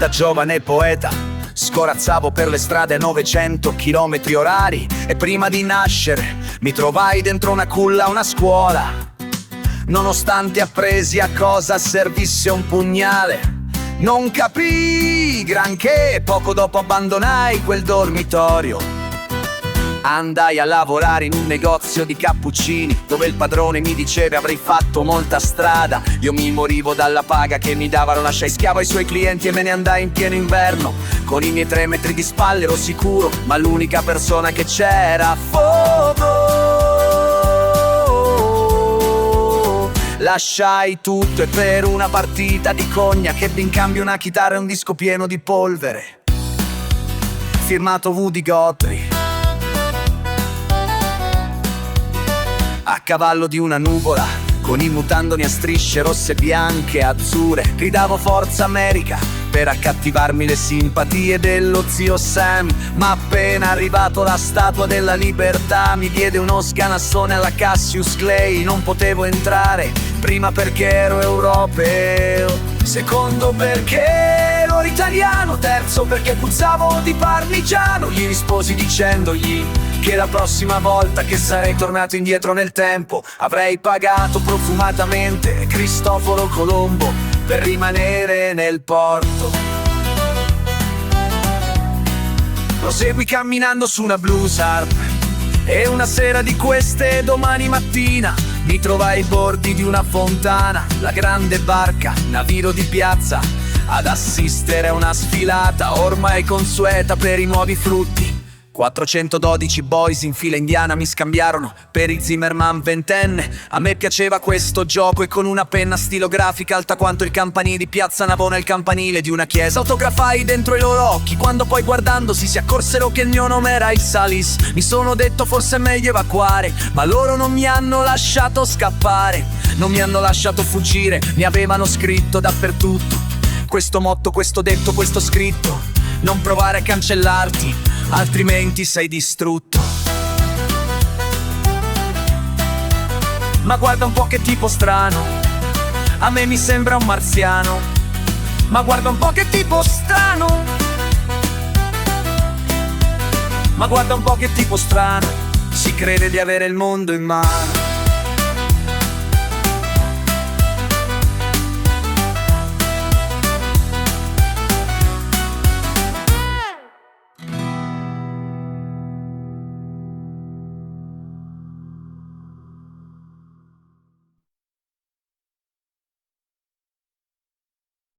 da giovane poeta scorazzavo per le strade a 900 chilometri orari, e prima di nascere mi trovai dentro una culla, una scuola. Nonostante appresi a cosa servisse un pugnale, non capii granché, poco dopo abbandonai quel dormitorio. Andai a lavorare in un negozio di cappuccini, dove il padrone mi diceva avrei fatto molta strada. Io mi morivo dalla paga che mi davano, lasciai schiavo ai suoi clienti e me ne andai in pieno inverno. Con i miei 3 metri di spalle ero sicuro, ma l'unica persona che c'era fuoco. Lasciai tutto e per una partita di cognac ebbi in cambio una chitarra e un disco pieno di polvere firmato Woody Guthrie. A cavallo di una nuvola, con i mutandoni a strisce rosse, bianche e azzurre, gridavo Forza America per accattivarmi le simpatie dello zio Sam. Ma appena arrivato alla Statua della Libertà mi diede uno scanassone alla Cassius Clay. Non potevo entrare, prima perché ero europeo, secondo perché ero italiano, terzo perché puzzavo di parmigiano. Gli risposi dicendogli che la prossima volta che sarei tornato indietro nel tempo avrei pagato profumatamente Cristoforo Colombo per rimanere nel porto. Prosegui camminando su una blues harp e una sera di queste, domani mattina, mi trovai ai bordi di una fontana, la grande barca, naviro di piazza, ad assistere a una sfilata ormai consueta per i nuovi frutti. 412 boys in fila indiana mi scambiarono per i Zimmerman ventenne. A me piaceva questo gioco e con una penna stilografica alta quanto il campanile di Piazza Navona, il campanile di una chiesa, autografai dentro i loro occhi. Quando poi guardandosi si accorsero che il mio nome era il Salis, mi sono detto forse è meglio evacuare, ma loro non mi hanno lasciato scappare, non mi hanno lasciato fuggire. Mi avevano scritto dappertutto questo motto, questo detto, questo scritto: non provare a cancellarti, altrimenti sei distrutto. Ma guarda un po' che tipo strano, a me mi sembra un marziano. Ma guarda un po' che tipo strano, ma guarda un po' che tipo strano, si crede di avere il mondo in mano.